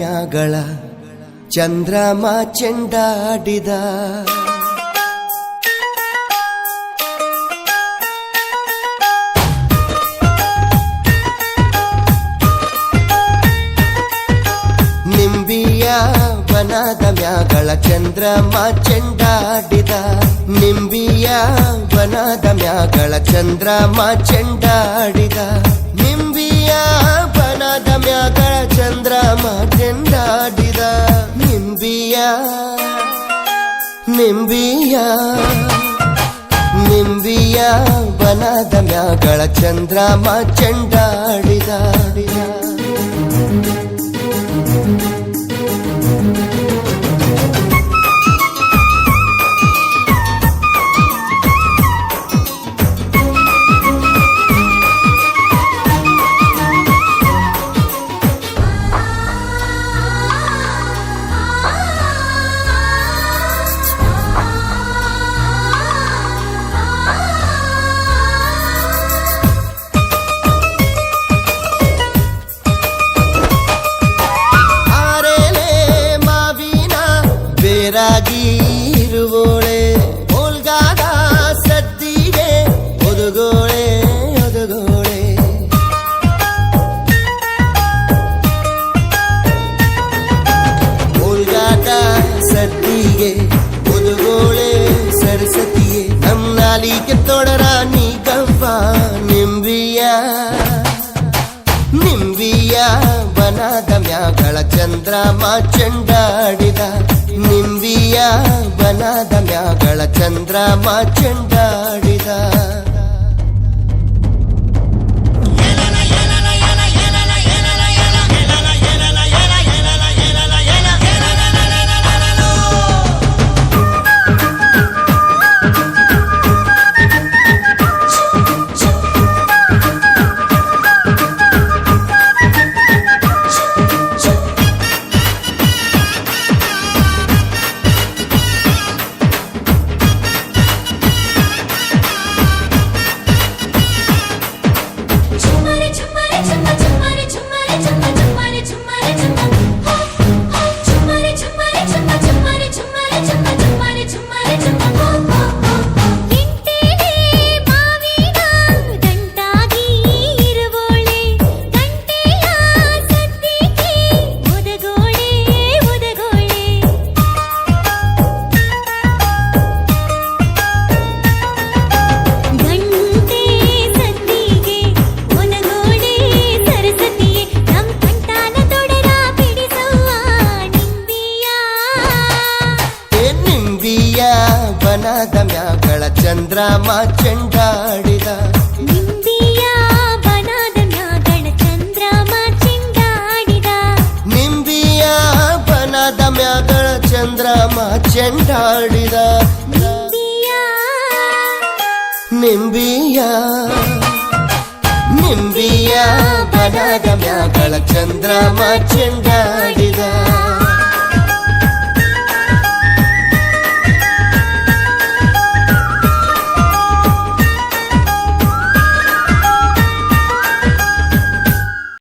ಗಳ ಚಂದ್ರಮ ಚೆಂಡಾಡಿದ ನಿಂಬಿಯ ಬನದ ಮ್ಯಾಗಳ ಚಂದ್ರಮ ಚೆಂಡಾಡಿದ ನಿಂಬಿಯ ಬನದ ಮ್ಯಾಗಳ ಚಂದ್ರಮ ಚೆಂಡಾಡಿದ ನಿಂಬಿಯ ಬನದ ಮ್ಯಾಗಳ ಚಂದ್ರಮ ಚೆಂಡಾಡಿದ ನಿಂಬಿಯ ನಿಂಬಿಯ ನಿಂಬಿಯ ಬನದ ಮ್ಯಾಗಳ ಚಂದ್ರಮ ಚೆಂಡಾಡಿದ ರಾಗಿರುವೋಳೆ ಓಲ್ಗಾದ ಸದ್ದಿಗೆ ಒದಗೋಳೆ ಒದಗೋಳೆ ಓಲ್ಗಾದ ಸದ್ದಿಗೆ ಒದಗೋಳೆ ಸರಸ್ವತಿಗೆ ನಮ್ಮ ನಾಲಿಗೆ ತೊಡರ ನೀ ಗವ್ವ ನಿಂಬಿಯ ನಿಂಬಿಯ ಬನದ ಮ್ಯಾಗಳ ಚಂದ್ರಮ ಚೆಂಡಾಡಿದ ನಿಂಬಿಯ ಬನದ ಮ್ಯಾಗಳ ಚಂದ್ರಮ ಚೆಂಡಾಡಿದ ಬನದ ಮ್ಯಾಗಳ ಚಂದ್ರಮ ಚೆಂಡಾಡಿದ ನಿಂಬಿಯ ಬನದ ಮ್ಯಾಗಳ ಚಂದ್ರಮ ಚೆಂಡಾಡಿದ ನಿಂಬಿಯ ಬನದ ಮ್ಯಾಗಳ ಚಂದ್ರಮ ಚೆಂಡಾಡಿದ ನಿಂಬಿಯ ನಿಂಬಿಯ ಬನದ ಮ್ಯಾಗಳ ಚಂದ್ರಮ ಚೆಂಡಾಡಿದ